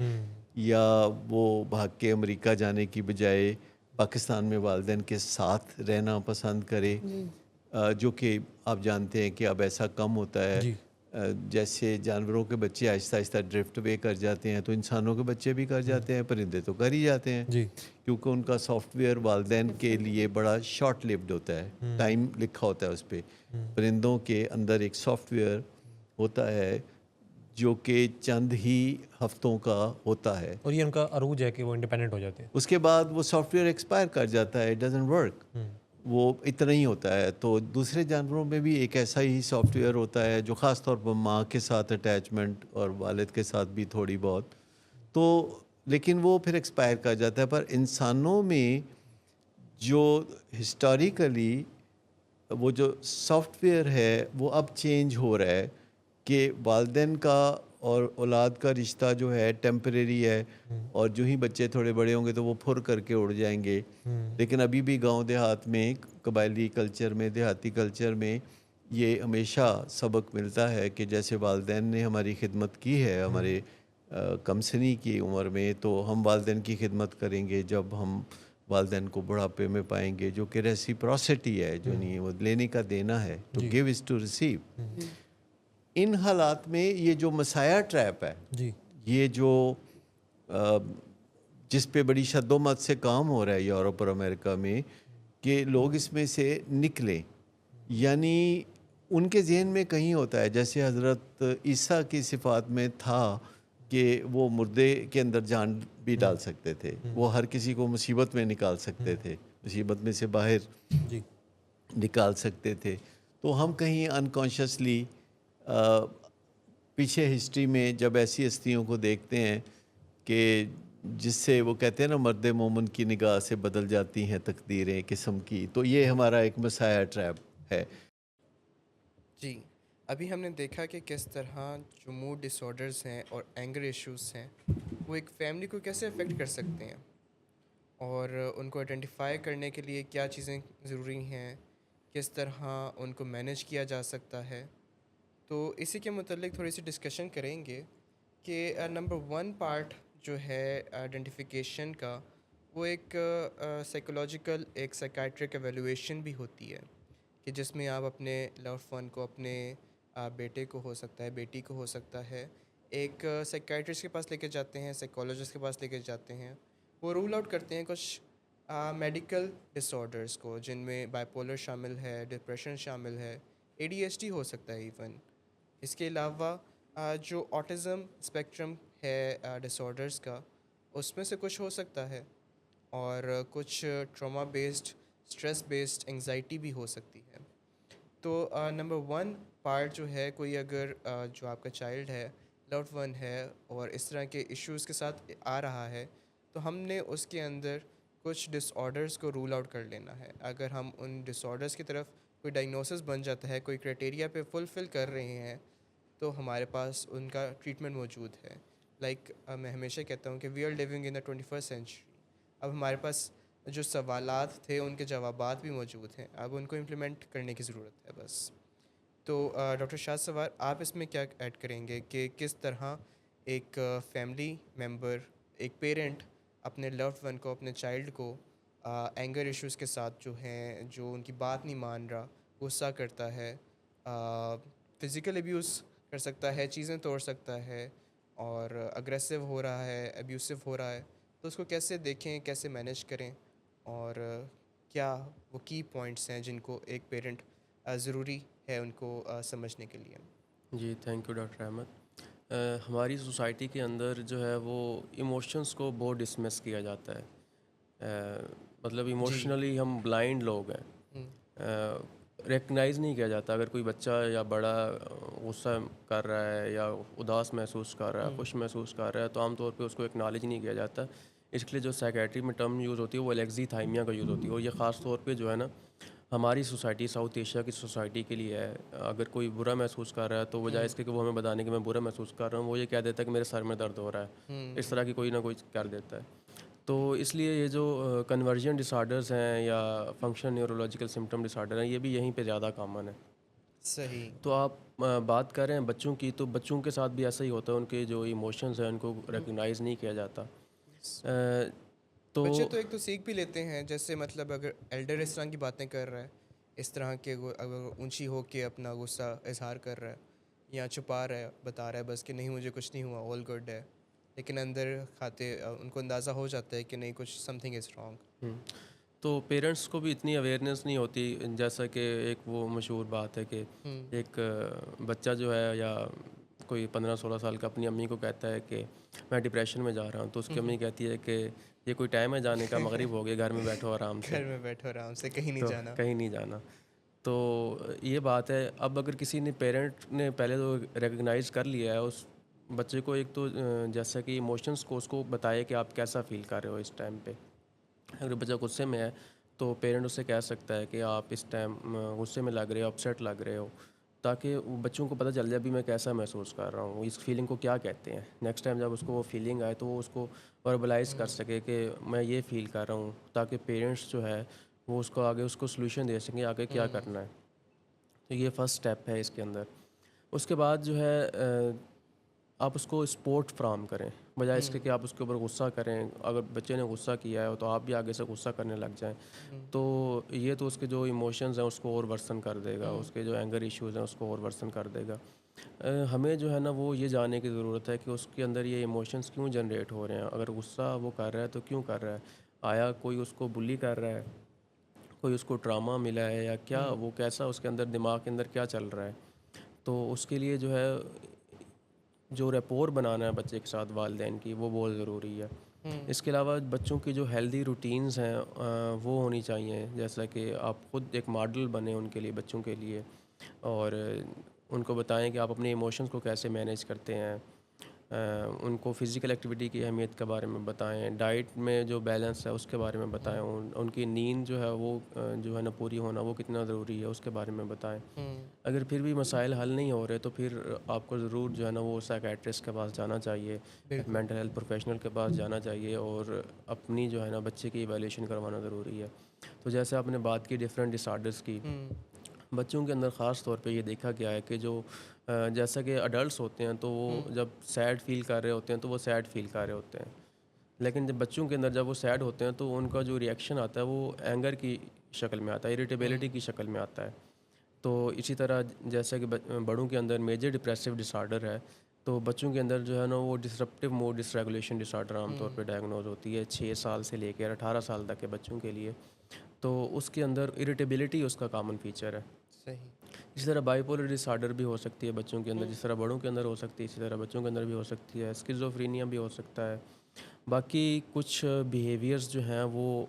یا وہ بھاگ کے امریکہ جانے کی بجائے پاکستان میں والدین کے ساتھ رہنا پسند کرے، جو کہ آپ جانتے ہیں کہ اب ایسا کم ہوتا ہے۔ جی جیسے جانوروں کے بچے آہستہ آہستہ ڈرفٹ وے کر جاتے ہیں، تو انسانوں کے بچے بھی کر جاتے ہیں، پرندے تو کر ہی جاتے ہیں، جی کیونکہ ان کا سافٹ ویئر والدین کے لیے بڑا شارٹ لیوڈ ہوتا ہے، ٹائم لکھا ہوتا ہے اس پہ۔ پرندوں کے اندر ایک سافٹ ویئر ہوتا ہے جو کہ چند ہی ہفتوں کا ہوتا ہے، اور یہ ان کا عروج ہے کہ وہ انڈیپینڈنٹ ہو جاتے ہیں۔ اس کے بعد وہ سافٹ ویئر ایکسپائر کر جاتا ہے، اٹ ڈزنٹ ورک، وہ اتنا ہی ہوتا ہے۔ تو دوسرے جانوروں میں بھی ایک ایسا ہی سافٹ ویئر ہوتا ہے جو خاص طور پر ماں کے ساتھ اٹیچمنٹ اور والد کے ساتھ بھی تھوڑی بہت، تو لیکن وہ پھر ایکسپائر کر جاتا ہے۔ پر انسانوں میں جو ہسٹوریکلی وہ جو سافٹ ویئر ہے وہ اب چینج ہو رہا ہے کہ والدین کا اور اولاد کا رشتہ جو ہے ٹیمپریری ہے، اور جو ہی بچے تھوڑے بڑے ہوں گے تو وہ پھر کر کے اڑ جائیں گے۔ لیکن ابھی بھی گاؤں دیہات میں، قبائلی کلچر میں، دیہاتی کلچر میں یہ ہمیشہ سبق ملتا ہے کہ جیسے والدین نے ہماری خدمت کی ہے ہمارے کم سنی کی عمر میں، تو ہم والدین کی خدمت کریں گے جب ہم والدین کو بڑھاپے میں پائیں گے، جو کہ ریسیپروسٹی ہے، جو نہیں وہ لینے کا دینا ہے، to give is to receive. ان حالات میں یہ جو مسایا ٹریپ ہے، جی یہ جو جس پہ بڑی شد و مت سے کام ہو رہا ہے یورپ اور امریکہ میں، کہ لوگ اس میں سے نکلیں، یعنی ان کے ذہن میں کہیں ہوتا ہے جیسے حضرت عیسیٰ کی صفات میں تھا کہ وہ مردے کے اندر جان بھی ڈال سکتے تھے، وہ ہر کسی کو مصیبت میں نکال سکتے تھے، مصیبت میں سے باہر جی نکال سکتے تھے۔ تو ہم کہیں انکانشیسلی پیچھے ہسٹری میں جب ایسی ہستیوں کو دیکھتے ہیں کہ جس سے وہ کہتے ہیں نا مرد مومن کی نگاہ سے بدل جاتی ہیں تقدیریں قسم کی، تو یہ ہمارا ایک مسایا ٹریپ ہے۔ جی، ابھی ہم نے دیکھا کہ کس طرح جو موڈ ڈس آرڈرز ہیں اور اینگر ایشوز ہیں وہ ایک فیملی کو کیسے افیکٹ کر سکتے ہیں، اور ان کو آئیڈینٹیفائی کرنے کے لیے کیا چیزیں ضروری ہیں، کس طرح ان کو مینیج کیا جا سکتا ہے۔ تو اسی کے متعلق تھوڑی سی ڈسکشن کریں گے کہ نمبر 1 پارٹ جو ہے آئیڈینٹیفیکیشن کا، وہ ایک سائیکولوجیکل، ایک سائیکائٹرک ایویلویشن بھی ہوتی ہے، کہ جس میں آپ اپنے لو ون کو، اپنے بیٹے کو ہو سکتا ہے، بیٹی کو ہو سکتا ہے، ایک سائیکائٹرسٹ کے پاس لے کے جاتے ہیں، سائیکولوجسٹ کے پاس لے کے جاتے ہیں، وہ رول آؤٹ کرتے ہیں کچھ میڈیکل ڈس آرڈرس کو، جن میں بائی پولر شامل ہے، ڈپریشن شامل ہے، ADHD ہو سکتا ہے ایون۔ اس کے علاوہ جو آٹزم اسپیکٹرم ہے ڈس آرڈرس کا، اس میں سے کچھ ہو سکتا ہے، اور کچھ trauma based, stress based anxiety بھی ہو سکتی ہے۔ تو نمبر 1 پارٹ جو ہے، کوئی اگر جو آپ کا چائلڈ ہے، لوڈ ون ہے، اور اس طرح کے ایشوز کے ساتھ آ رہا ہے، تو ہم نے اس کے اندر کچھ ڈس آرڈرس کو رول آؤٹ کر لینا ہے۔ اگر ہم ان ڈس آرڈرس کی طرف کوئی ڈائگنوسس بن جاتا ہے، کوئی کرائٹیریا پہ فلفل کر رہے ہیں، تو ہمارے پاس ان کا ٹریٹمنٹ موجود ہے۔ لائک میں ہمیشہ کہتا ہوں کہ we are living in the 21st century. اب ہمارے پاس جو سوالات تھے ان کے جوابات بھی موجود ہیں، اب ان کو امپلیمنٹ کرنے کی ضرورت ہے بس۔ تو ڈاکٹر شاہ سوار، آپ اس میں کیا ایڈ کریں گے کہ کس طرح ایک فیملی ممبر، ایک پیرنٹ اپنے لوڈ ون کو، اپنے چائلڈ کو اینگر ایشوز کے ساتھ جو ہیں، جو ان کی بات نہیں مان رہا، غصہ کرتا ہے، فزیکل ابیوز کر سکتا ہے، چیزیں توڑ سکتا ہے، اور اگریسو ہو رہا ہے، ابیوسو ہو رہا ہے، تو اس کو کیسے دیکھیں، کیسے مینیج کریں، اور کیا وہ کی پوائنٹس ہیں جن کو ایک پیرنٹ ضروری ہے ان کو سمجھنے کے لیے؟ جی تھینک یو ڈاکٹر احمد۔ ہماری سوسائٹی کے اندر جو ہے وہ ایموشنس کو بہت ڈسمس کیا جاتا ہے، مطلب ایموشنلی ہم بلائنڈ لوگ ہیں، ریکگنائز نہیں کیا جاتا۔ اگر کوئی بچہ یا بڑا غصہ کر رہا ہے یا اداس محسوس کر رہا ہے، خوش محسوس کر رہا ہے، تو عام طور پہ اس کو ایکنالج نہیں کیا جاتا۔ اس کے لیے جو سائیکیٹری میں ٹرم یوز ہوتی ہے وہ الیگزیتھائمیا کا یوز ہوتی ہے، اور یہ خاص طور پہ جو ہے نا ہماری سوسائٹی، ساؤتھ ایشیا کی سوسائٹی کے لیے ہے۔ اگر کوئی برا محسوس کر رہا ہے تو بجائے اس کے کہ وہ ہمیں بتانے کہ میں برا محسوس کر رہا ہوں، وہ یہ کہہ دیتا ہے کہ میرے سر میں درد ہو رہا ہے، اس طرح کی کوئی نہ کوئی کر دیتا ہے۔ تو اس لیے یہ جو کنورژن ڈس آرڈرز ہیں یا فنکشنل نیورولوجیکل سمٹم ڈس آرڈر ہیں، یہ بھی یہیں پہ زیادہ کامن ہے. صحیح. تو آپ بات کر رہے ہیں بچوں کی، تو بچوں کے ساتھ بھی ایسا ہی ہوتا ہے، ان کے جو ایموشنز ہیں ان کو ریکگنائز نہیں کیا جاتا. تو بچے تو ایک تو سیکھ بھی لیتے ہیں، جیسے مطلب اگر ایلڈر اس طرح کی باتیں کر رہا ہے، اس طرح کے اگر اونچی ہو کے اپنا غصہ اظہار کر رہا ہے یا چھپا رہا ہے، بتا رہا ہے بس کہ نہیں مجھے کچھ نہیں ہوا، آل گڈ ہے، لیکن اندر کھاتے ان کو اندازہ ہو جاتا ہے کہ نہیں کچھ سم تھنگ از رانگ. تو پیرنٹس کو بھی اتنی اویئرنیس نہیں ہوتی. جیسا کہ ایک وہ مشہور بات ہے کہ ایک بچہ جو ہے یا کوئی 15-16 سال کا اپنی امی کو کہتا ہے کہ میں ڈپریشن میں جا رہا ہوں، تو اس کی امی کہتی ہے کہ یہ کوئی ٹائم ہے جانے کا، مغرب ہو گیا، گھر میں بیٹھو آرام سے. گھر میں بیٹھو آرام سے، کہیں نہیں تو جانا. کہیں نہیں جانا. تو یہ بات ہے. اب اگر کسی نے پیرنٹ نے پہلے تو ریکگنائز کر لیا ہے اس بچے کو، ایک تو جیسا کہ ایموشنس کو اس کو بتائے کہ آپ کیسا فیل کر رہے ہو اس ٹائم پہ. اگر بچہ غصے میں ہے تو پیرنٹ اسے کہہ سکتا ہے کہ آپ اس ٹائم غصے میں لگ رہے ہو، اپسیٹ لگ رہے ہو، تاکہ بچوں کو پتہ چل جائے ابھی میں کیسا محسوس کر رہا ہوں، اس فیلنگ کو کیا کہتے ہیں. نیکسٹ ٹائم جب اس کو وہ فیلنگ آئے تو وہ اس کو وربلائز کر سکے کہ میں یہ فیل کر رہا ہوں، تاکہ پیرنٹس جو ہے وہ اس کو آگے اس کو سلوشن دے سکیں آگے کیا کرنا ہے. تو یہ فرسٹ اسٹیپ ہے اس کے اندر. اس کے بعد جو ہے آپ اس کو سپورٹ فراہم کریں، بجائے اس کے کہ آپ اس کے اوپر غصہ کریں. اگر بچے نے غصہ کیا ہے تو آپ بھی آگے سے غصہ کرنے لگ جائیں، تو یہ تو اس کے جو ایموشنز ہیں اس کو اور ورسن کر دے گا، اس کے جو اینگر ایشوز ہیں اس کو اور ورسن کر دے گا. ہمیں جو ہے نا وہ یہ جاننے کی ضرورت ہے کہ اس کے اندر یہ ایموشنز کیوں جنریٹ ہو رہے ہیں. اگر غصہ وہ کر رہا ہے تو کیوں کر رہا ہے؟ آیا کوئی اس کو بلی کر رہا ہے، کوئی اس کو ٹراما ملا ہے، یا کیا وہ کیسا اس کے اندر دماغ کے اندر کیا چل رہا ہے؟ تو اس کے لیے جو ہے جو ریپور بنانا ہے بچے کے ساتھ والدین کی، وہ بہت ضروری ہے. اس کے علاوہ بچوں کی جو ہیلدی روٹینز ہیں وہ ہونی چاہیے، جیسا کہ آپ خود ایک ماڈل بنیں ان کے لیے، بچوں کے لیے، اور ان کو بتائیں کہ آپ اپنے ایموشنز کو کیسے مینیج کرتے ہیں. ان کو فزیکل ایکٹیویٹی کی اہمیت کے بارے میں بتائیں، ڈائٹ میں جو بیلنس ہے اس کے بارے میں بتائیں، ان کی نیند جو ہے وہ جو ہے نا پوری ہونا وہ کتنا ضروری ہے اس کے بارے میں بتائیں. اگر پھر بھی مسائل حل نہیں ہو رہے تو پھر آپ کو ضرور جو ہے نا وہ سائیکیٹرسٹ کے پاس جانا چاہیے، مینٹل ہیلتھ پروفیشنل کے پاس جانا چاہیے، اور اپنی جو ہے نا بچے کی ایویلیویشن کروانا ضروری ہے. تو جیسے آپ نے بات کی ڈفرینٹ ڈس آرڈرس کی، بچوں کے اندر خاص طور پہ یہ دیکھا گیا ہے کہ جو جیسا کہ اڈلٹس ہوتے ہیں تو وہ جب سیڈ فیل کر رہے ہوتے ہیں تو وہ سیڈ فیل کر رہے ہوتے ہیں، لیکن جب بچوں کے اندر جب وہ سیڈ ہوتے ہیں تو ان کا جو ریئیکشن آتا ہے وہ اینگر کی شکل میں آتا ہے، اریٹیبلٹی کی شکل میں آتا ہے. تو اسی طرح جیسا کہ بڑوں کے اندر میجر ڈپریسو ڈس آرڈر ہے، تو بچوں کے اندر جو ہے نا وہ ڈسرپٹیو موڈ ڈس ریگولیشن ڈس آرڈر عام طور پہ ڈائگنوز ہوتی ہے 6 سال سے لے کر 18 سال تک کے بچوں کے لیے. تو اس کے اندر اریٹیبلٹی اس کا کامن فیچر ہے. صحیح. اسی طرح بائی پولر ڈس آرڈر بھی ہو سکتی ہے بچوں کے اندر، جس طرح بڑوں کے اندر ہو سکتی ہے اسی طرح بچوں کے اندر بھی ہو سکتی ہے. اسکیزوفرینیا بھی ہو سکتا ہے. باقی کچھ بیہیویئرز جو ہیں وہ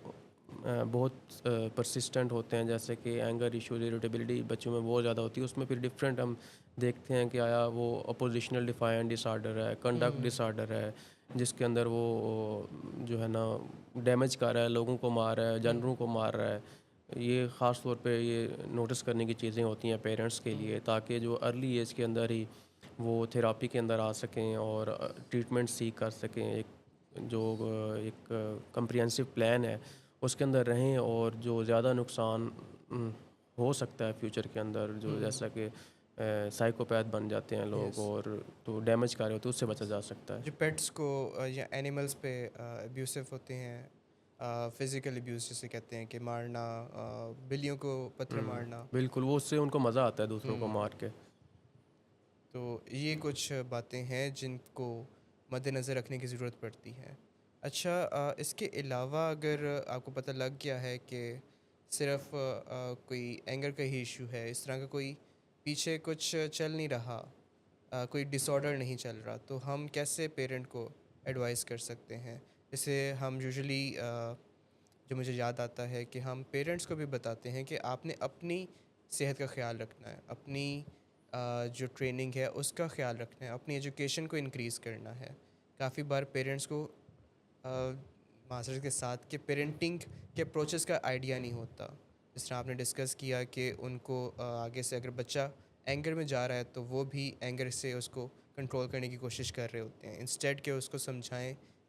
بہت پرسسٹنٹ ہوتے ہیں، جیسے کہ اینگر ایشوز، اریٹیبلٹی بچوں میں بہت زیادہ ہوتی ہے. اس میں پھر ڈفرینٹ ہم دیکھتے ہیں کہ آیا وہ اپوزیشنل ڈیفائنٹ ڈس آرڈر ہے، کنڈکٹ ڈس آرڈر ہے، جس کے اندر وہ جو ہے نا ڈیمیج کر رہا ہے، لوگوں کو مار رہا ہے، جانوروں کو مار رہا ہے. یہ خاص طور پہ یہ نوٹس کرنے کی چیزیں ہوتی ہیں پیرنٹس کے لیے، تاکہ جو ارلی ایج کے اندر ہی وہ تھراپی کے اندر آ سکیں اور ٹریٹمنٹ سیکھ کر سکیں. ایک کمپریہنسو پلان ہے اس کے اندر رہیں، اور جو زیادہ نقصان ہو سکتا ہے فیوچر کے اندر، جو جیسا کہ سائیکوپیتھ بن جاتے ہیں لوگ اور تو ڈیمیج کر رہے ہوتے ہیں، اس سے بچا جا سکتا ہے. جو پیٹس کو یا اینیملس پہ ابیوسو ہوتے ہیں، فزیکل ابیوز جسے کہتے ہیں کہ مارنا، بلیوں کو پتھر مارنا، بالکل، وہ اس سے ان کو مزہ آتا ہے دوسروں کو مار کے. تو یہ کچھ باتیں ہیں جن کو مد نظر رکھنے کی ضرورت پڑتی ہے. اچھا، اس کے علاوہ اگر آپ کو پتہ لگ گیا ہے کہ صرف کوئی اینگر کا ہی ایشو ہے، اس طرح کا کوئی پیچھے کچھ چل نہیں رہا، کوئی ڈس آرڈر نہیں چل رہا، تو ہم کیسے پیرنٹ کو ایڈوائز کر سکتے ہیں؟ جیسے ہم یوزلی جو مجھے یاد آتا ہے کہ ہم پیرنٹس کو بھی بتاتے ہیں کہ آپ نے اپنی صحت کا خیال رکھنا ہے، اپنی جو ٹریننگ ہے اس کا خیال رکھنا ہے، اپنی ایجوکیشن کو انکریز کرنا ہے. کافی بار پیرنٹس کو معذرت کے ساتھ کہ پیرنٹنگ کے اپروچز کا آئیڈیا نہیں ہوتا. جس طرح آپ نے ڈسکس کیا کہ ان کو آگے سے اگر بچہ اینگر میں جا رہا ہے تو وہ بھی اینگر سے اس کو کنٹرول کرنے کی کوشش کر رہے ہوتے ہیں، انسٹیڈ کہ اس کو سمجھائیں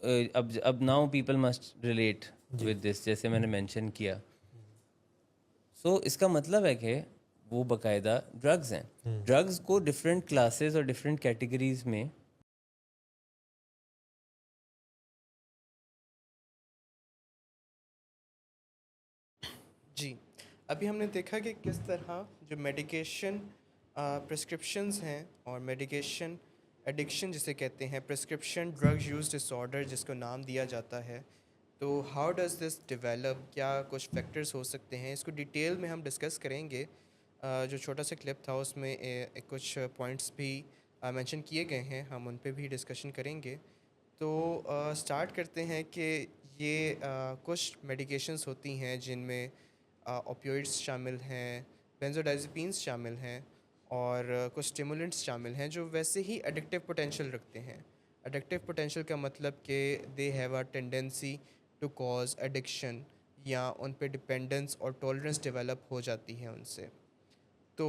اب now people must relate with this, جیسے میں نے مینشن کیا. سو اس کا مطلب ہے کہ وہ باقاعدہ ڈرگز ہیں. ڈرگز کو ڈفرینٹ کلاسز اور ڈفرینٹ کیٹیگریز میں جی، ابھی ہم نے دیکھا کہ کس طرح جو میڈیکیشن پرسکرپشنز ہیں اور میڈیکیشن ایڈکشن جسے کہتے ہیں، پرسکرپشن ڈرگ یوز ڈس آرڈر جس کو نام دیا جاتا ہے، تو ہاؤ ڈز دس ڈیولپ، کیا کچھ فیکٹرز ہو سکتے ہیں، اس کو ڈیٹیل میں ہم ڈسکس کریں گے. جو چھوٹا سا کلپ تھا اس میں کچھ پوائنٹس بھی مینشن کیے گئے ہیں، ہم ان پہ بھی ڈسکشن کریں گے. تو اسٹارٹ کرتے ہیں کہ یہ کچھ میڈیکیشنز ہوتی ہیں جن میں اوپیوئڈس شامل ہیں، بینزوڈائزپینس شامل ہیں اور کچھ اسٹیمولنٹس شامل ہیں جو ویسے ہی ایڈکٹیو پوٹینشیل رکھتے ہیں. ایڈکٹیو پوٹینشیل کا مطلب کہ they have a tendency to cause addiction, یا ان پہ ڈپینڈنس اور ٹالرنس ڈیولپ ہو جاتی ہے ان سے. تو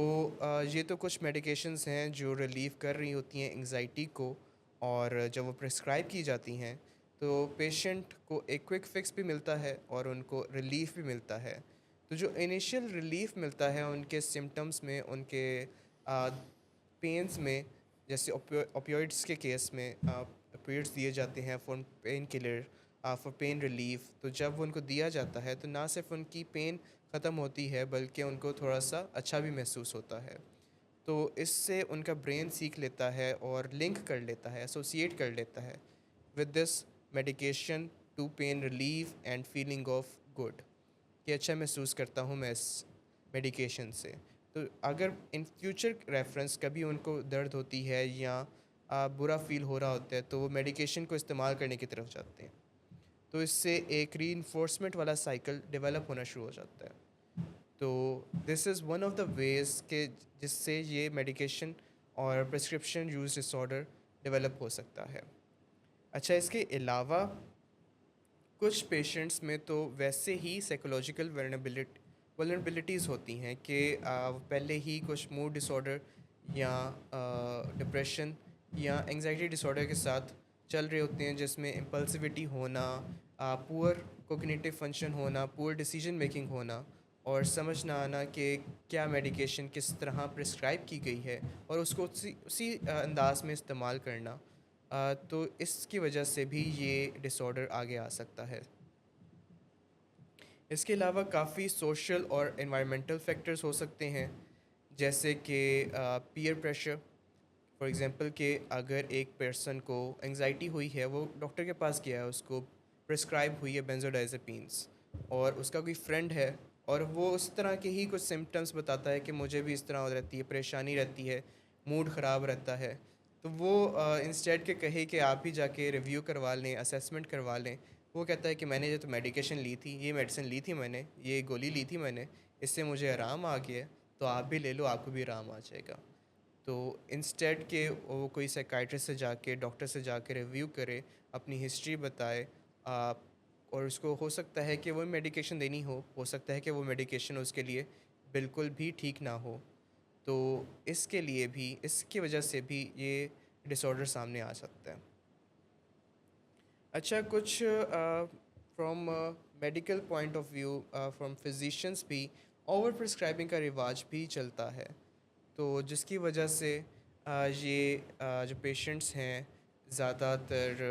یہ تو کچھ میڈیکیشنز ہیں جو ریلیف کر رہی ہوتی ہیں انگزائٹی کو، اور جب وہ پرسکرائب کی جاتی ہیں تو پیشنٹ کو ایک کوئک فکس بھی ملتا ہے اور ان کو ریلیف بھی ملتا ہے. تو جو انیشیل ریلیف ملتا ہے ان کے سمٹمز میں، ان کے پینز میں، جیسے اوپیوئڈس کے کیس میں اوپیوئڈس دیے جاتے ہیں for pain killer, for pain relief. تو جب ان کو دیا جاتا ہے تو نہ صرف ان کی پین ختم ہوتی ہے بلکہ ان کو تھوڑا سا اچھا بھی محسوس ہوتا ہے. تو اس سے ان کا برین سیکھ لیتا ہے اور لنک کر لیتا ہے، ایسوسیٹ کر لیتا ہے with this medication to pain relief and feeling of good, کہ اچھا محسوس کرتا ہوں میں اس میڈیکیشن سے. تو اگر ان فیوچر ریفرنس کبھی ان کو درد ہوتی ہے یا برا فیل ہو رہا ہوتا ہے تو وہ میڈیکیشن کو استعمال کرنے کی طرف جاتے ہیں. تو اس سے ایک ری انفورسمنٹ والا سائیکل ڈیولپ ہونا شروع ہو جاتا ہے. تو دس از ون آف دا ویز کہ جس سے یہ میڈیکیشن اور پرسکرپشن یوز ڈس آرڈر ڈیولپ ہو سکتا ہے. اچھا، اس کے علاوہ کچھ پیشنٹس میں تو ویسے ہی سائیکولوجیکل ولنربلٹیز ہوتی ہیں کہ پہلے ہی کچھ موڈ ڈس آرڈر یا ڈپریشن یا انگزائٹی ڈس آرڈر کے ساتھ چل رہے ہوتے ہیں، جس میں امپلسیوٹی ہونا، پور کوگنیٹیو فنکشن ہونا، پور ڈیسیجن میکنگ ہونا، اور سمجھ نہ آنا کہ کیا میڈیکیشن کس طرح پرسکرائب کی گئی ہے اور اس کو اسی انداز میں استعمال کرنا. تو اس کی وجہ سے بھی یہ ڈس آرڈر آگے آ سکتا ہے. اس کے علاوہ کافی سوشل اور انوائرمنٹل فیکٹرز ہو سکتے ہیں، جیسے کہ پیئر پریشر. فار ایگزامپل کہ اگر ایک پرسن کو انگزائٹی ہوئی ہے، وہ ڈاکٹر کے پاس گیا ہے، اس کو پرسکرائب ہوئی ہے بینزوڈائزپینس، اور اس کا کوئی فرینڈ ہے اور وہ اس طرح کے ہی کچھ سمٹمس بتاتا ہے کہ مجھے بھی اس طرح رہتی ہے، پریشانی رہتی ہے، موڈ خراب رہتا ہے، تو وہ انسٹیڈ کہ کہے کہ آپ بھی جا کے ریویو کروا لیں، اسیسمنٹ کروا لیں، وہ کہتا ہے کہ میں نے یہ تو میڈیکیشن لی تھی، یہ میڈیسن لی تھی میں نے، یہ گولی لی تھی میں نے، اس سے مجھے آرام آ گیا، تو آپ بھی لے لو، آپ کو بھی آرام آ جائے گا. تو انسٹیڈ کہ وہ کوئی سائیکائٹرسٹ سے جا کے، ڈاکٹر سے جا کے ریویو کرے، اپنی ہسٹری بتائے، اور اس کو ہو سکتا ہے کہ وہ میڈیکیشن دینی ہو سکتا ہے کہ وہ میڈیکیشن اس کے لیے بالکل بھی ٹھیک نہ ہو. تو اس کے لیے بھی، اس کی وجہ سے بھی یہ ڈس آرڈر سامنے آ سکتا ہے. اچھا، کچھ from medical point of view, from physicians بھی اوور پرسکرائبنگ کا رواج بھی چلتا ہے. تو جس کی وجہ سے یہ جو پیشنٹس ہیں زیادہ تر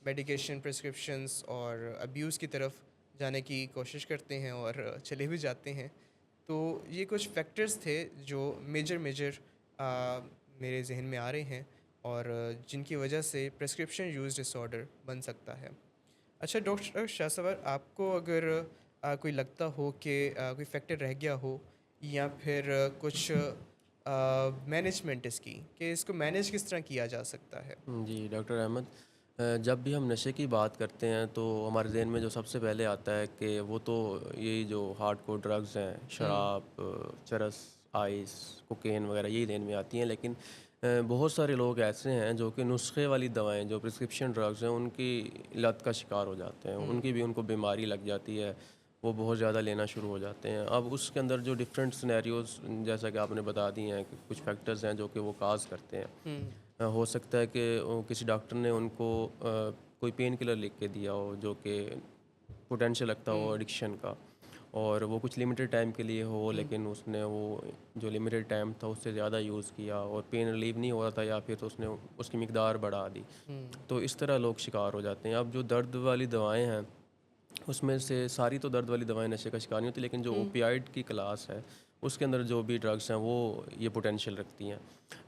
میڈیکیشن پرسکرپشنس اور ابیوز کی طرف جانے کی کوشش کرتے ہیں اور چلے بھی جاتے ہیں. تو یہ کچھ فیکٹرز تھے جو میجر میرے ذہن میں آ رہے ہیں اور جن کی وجہ سے پرسکرپشن یوز ڈس آرڈر بن سکتا ہے. اچھا ڈاکٹر شاہ سور، آپ کو اگر کوئی لگتا ہو کہ کوئی فیکٹر رہ گیا ہو یا پھر کچھ مینجمنٹ اس کی، کہ اس کو مینیج کس طرح کیا جا سکتا ہے؟ جی ڈاکٹر احمد، جب بھی ہم نشے کی بات کرتے ہیں تو ہمارے ذہن میں جو سب سے پہلے آتا ہے کہ وہ تو یہی جو ہارڈ کور ڈرگز ہیں، شراب، چرس، آئس، کوکین وغیرہ، یہی ذہن میں آتی ہیں. لیکن بہت سارے لوگ ایسے ہیں جو کہ نسخے والی دوائیں، جو پرسکرپشن ڈرگز ہیں، ان کی لت کا شکار ہو جاتے ہیں. ان کو بیماری لگ جاتی ہے، وہ بہت زیادہ لینا شروع ہو جاتے ہیں. اب اس کے اندر جو ڈفرینٹ سینیریوز، جیسا کہ آپ نے بتا دی ہیں کہ کچھ فیکٹرز ہیں جو کہ وہ کاز کرتے ہیں. ہو سکتا ہے کہ کسی ڈاکٹر نے ان کو کوئی پین کلر لکھ کے دیا ہو جو کہ پوٹینشیل رکھتا ہو ایڈکشن کا، اور وہ کچھ لمیٹڈ ٹائم کے لیے ہو، لیکن اس نے وہ جو لمیٹڈ ٹائم تھا اس سے زیادہ یوز کیا اور پین ریلیو نہیں ہو رہا تھا، یا پھر تو اس نے اس کی مقدار بڑھا دی، تو اس طرح لوگ شکار ہو جاتے ہیں۔ اب جو درد والی دوائیں ہیں اس میں سے ساری تو درد والی دوائیں نشے کا شکار نہیں ہوتی، لیکن جو اوپیائڈ کی کلاس ہے اس کے اندر جو بھی ڈرگس ہیں وہ یہ پوٹینشیل رکھتی ہیں،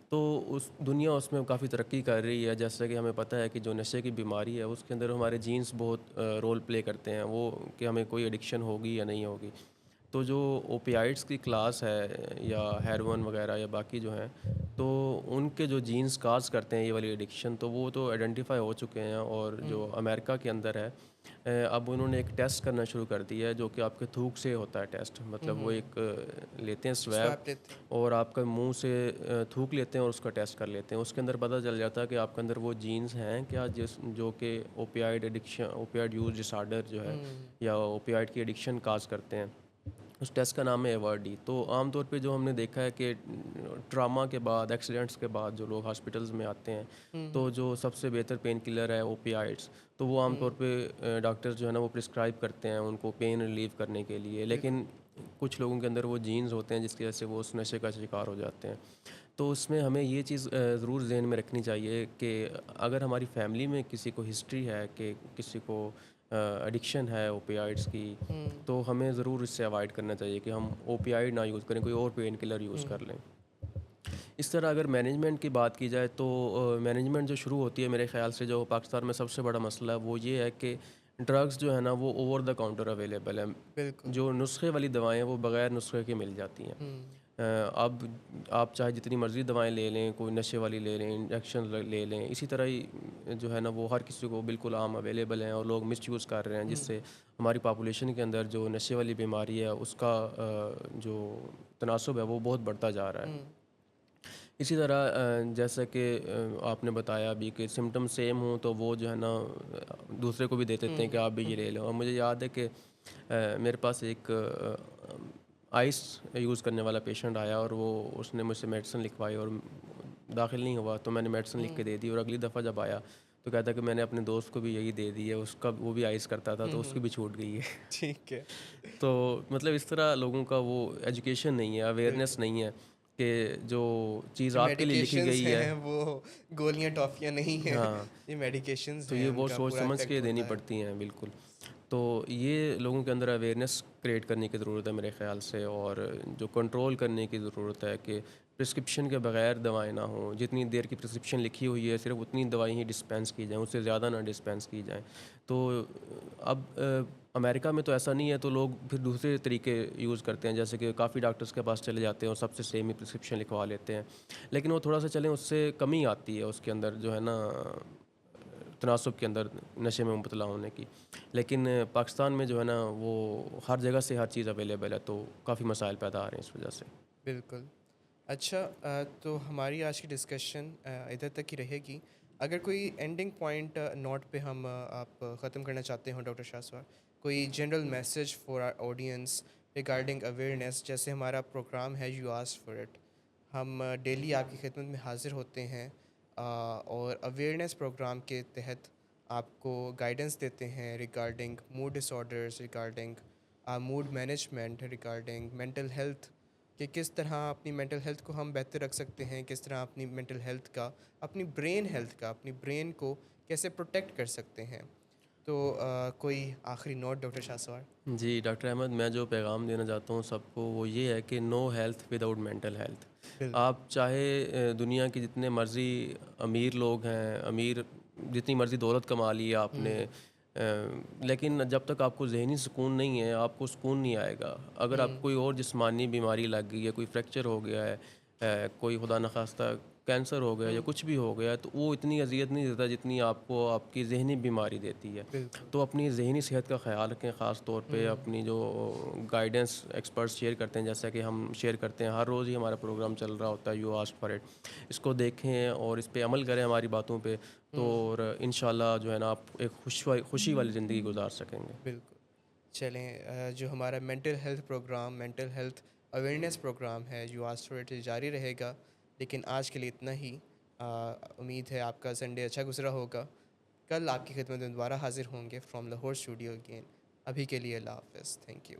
تو اس دنیا اس میں کافی ترقی کر رہی ہے۔ جیسا کہ ہمیں پتہ ہے کہ جو نشے کی بیماری ہے اس کے اندر ہمارے جینز بہت رول پلے کرتے ہیں، وہ کہ ہمیں کوئی ایڈکشن ہوگی یا نہیں ہوگی۔ تو جو اوپیائڈس کی کلاس ہے یا ہیروئن وغیرہ یا باقی جو ہیں، تو ان کے جو جینز کاز کرتے ہیں یہ والی ایڈکشن، تو وہ تو آئیڈینٹیفائی ہو چکے ہیں، اور جو امریکہ کے اندر ہے اب انہوں نے ایک ٹیسٹ کرنا شروع کر دیا ہے جو کہ آپ کے تھوک سے ہوتا ہے ٹیسٹ، مطلب وہ ایک لیتے ہیں سویب لیتے اور آپ کا منہ سے تھوک لیتے ہیں اور اس کا ٹیسٹ کر لیتے ہیں، اس کے اندر پتہ چل جاتا ہے کہ آپ کے اندر وہ جینز ہیں کیا جو کہ اوپیائڈ ایڈکشن، اوپیائڈ یوز ڈس آرڈر جو ہے یا اوپیائڈ کی ایڈکشن کاز کرتے ہیں۔ اس ٹیسٹ کا نام ہے ایوارڈی۔ تو عام طور پہ جو ہم نے دیکھا ہے کہ ٹراما کے بعد، ایکسیڈنٹس کے بعد جو لوگ ہاسپٹلز میں آتے ہیں، تو جو سب سے بہتر پین کلر ہے اوپیائڈس، تو وہ عام طور پہ ڈاکٹرز جو ہے نا وہ پرسکرائب کرتے ہیں ان کو پین ریلیو کرنے کے لیے، لیکن کچھ لوگوں کے اندر وہ جینز ہوتے ہیں جس کی وجہ سے وہ اس نشے کا شکار ہو جاتے ہیں۔ تو اس میں ہمیں یہ چیز ضرور ذہن میں رکھنی چاہیے کہ اگر ہماری فیملی میں کسی کو ہسٹری ہے کہ کسی کو ایڈکشن ہے اوپیائڈس کی، تو ہمیں ضرور اس سے اوائڈ کرنا چاہیے کہ ہم اوپیائڈ نہ یوز کریں، کوئی اور پین کلر یوز کر لیں۔ اس طرح اگر مینجمنٹ کی بات کی جائے تو مینجمنٹ جو شروع ہوتی ہے میرے خیال سے، جو پاکستان میں سب سے بڑا مسئلہ ہے وہ یہ ہے کہ ڈرگس جو ہے نا وہ اوور دا کاؤنٹر اویلیبل ہے، بالکل جو نسخے والی دوائیں ہیں وہ بغیر نسخے کے مل جاتی ہیں۔ اب آپ چاہے جتنی مرضی دوائیں لے لیں، کوئی نشے والی لے لیں، انجیکشن لے لیں، اسی طرح ہی جو ہے نا وہ ہر کسی کو بالکل عام اویلیبل ہیں، اور لوگ مس یوز کر رہے ہیں، جس سے ہماری پاپولیشن کے اندر جو نشے والی بیماری ہے اس کا جو تناسب ہے وہ بہت بڑھتا جا رہا ہے۔ اسی طرح جیسا کہ آپ نے بتایا ابھی کہ سمٹم سیم ہوں تو وہ جو ہے نا دوسرے کو بھی دے دیتے ہیں کہ آپ بھی یہ لے لو۔ اور مجھے یاد ہے کہ میرے پاس ایک آئس یوز کرنے والا پیشنٹ آیا، اور اس نے مجھ سے میڈیسن لکھوائی اور داخل نہیں ہوا، تو میں نے میڈیسن لکھ کے دے دی، اور اگلی دفعہ جب آیا تو کہتا کہ میں نے اپنے دوست کو بھی یہی دے دی ہے، اس کا وہ بھی آئس کرتا تھا تو اس کی بھی چھوٹ گئی ہے۔ ٹھیک ہے تو مطلب اس طرح لوگوں کا وہ ایجوکیشن نہیں ہے، اویئرنیس نہیں ہے کہ جو چیز آپ کے لیے لکھی گئی ہے وہ گولیاں ٹافیاں نہیں ہیں، یہ میڈیکیشنز تو ہیں، یہ ان بہت کا سوچ پورا سمجھ افیکٹ کے دینی ہوتا ہے۔ پڑتی ہیں، بالکل۔ تو یہ لوگوں کے اندر اویئرنیس کریٹ کرنے کی ضرورت ہے میرے خیال سے، اور جو کنٹرول کرنے کی ضرورت ہے کہ پرسکرپشن کے بغیر دوائیں نہ ہوں، جتنی دیر کی پرسکرپشن لکھی ہوئی ہے صرف اتنی دوائیں ہی ڈسپینس کی جائیں، اس سے زیادہ نہ ڈسپینس کی جائیں۔ تو اب امریکہ میں تو ایسا نہیں ہے، تو لوگ پھر دوسرے طریقے یوز کرتے ہیں، جیسے کہ کافی ڈاکٹرز کے پاس چلے جاتے ہیں اور سب سے سیم ہی پرسکرپشن لکھوا لیتے ہیں، لیکن وہ تھوڑا سا چلیں اس سے کمی آتی ہے اس کے اندر جو ہے نا تناسب کے اندر نشے میں مبتلا ہونے کی۔ لیکن پاکستان میں جو ہے نا وہ ہر جگہ سے ہر چیز اویلیبل ہے، تو کافی مسائل پیدا آ رہے ہیں اس وجہ سے۔ بالکل۔ اچھا تو ہماری آج کی ڈسکشن ادھر تک ہی رہے گی۔ اگر کوئی اینڈنگ پوائنٹ نوٹ پہ ہم آپ ختم کرنا چاہتے ہوں ڈاکٹر شاہ سوار، کوئی general message for our audience regarding awareness, جیسے ہمارا پروگرام ہے یو آسک فار اٹ، ہم ڈیلی آپ کی خدمت میں حاضر ہوتے ہیں اور اویئرنیس پروگرام کے تحت آپ کو گائیڈنس دیتے ہیں regarding mood disorders, regarding mood management, regarding mental health, کہ کس طرح اپنی مینٹل ہیلتھ کو ہم بہتر رکھ سکتے ہیں، کس طرح اپنی مینٹل ہیلتھ کا، اپنی برین ہیلتھ کا، اپنی برین کو کیسے پروٹیکٹ کر سکتے ہیں۔ تو کوئی آخری نوٹ ڈاکٹر شاہ سوار؟ جی ڈاکٹر احمد، میں جو پیغام دینا چاہتا ہوں سب کو وہ یہ ہے کہ no health without mental health. آپ چاہے دنیا کے جتنے مرضی امیر لوگ ہیں، جتنی مرضی دولت کما لی ہے آپ نے، لیکن جب تک آپ کو ذہنی سکون نہیں ہے آپ کو سکون نہیں آئے گا۔ اگر آپ کوئی اور جسمانی بیماری لگ گئی ہے، کوئی فریکچر ہو گیا ہے، کوئی خدا نخواستہ کینسر ہو گیا یا کچھ بھی ہو گیا ہے، تو وہ اتنی اذیت نہیں دیتا جتنی آپ کو آپ کی ذہنی بیماری دیتی ہے۔ تو اپنی ذہنی صحت کا خیال رکھیں، خاص طور پہ اپنی جو گائیڈنس ایکسپرٹس شیئر کرتے ہیں، جیسا کہ ہم شیئر کرتے ہیں، ہر روز ہی ہمارا پروگرام چل رہا ہوتا ہے یو آسک فار اٹ، اس کو دیکھیں اور اس پہ عمل کریں ہماری باتوں پہ، تو اور انشاءاللہ جو ہے نا آپ ایک خوشی والی زندگی گزار سکیں گے۔ بالکل۔ چلیں، جو ہمارا mental health program, mental health awareness program ہے یو آسک فار اٹ، جاری رہے گا، لیکن آج کے لیے اتنا ہی۔ امید ہے آپ کا سنڈے اچھا گزرا ہوگا۔ کل آپ کی خدمت میں دوبارہ حاضر ہوں گے فرام لاہور اسٹوڈیو اگین. ابھی کے لیے اللہ حافظ. Thank you.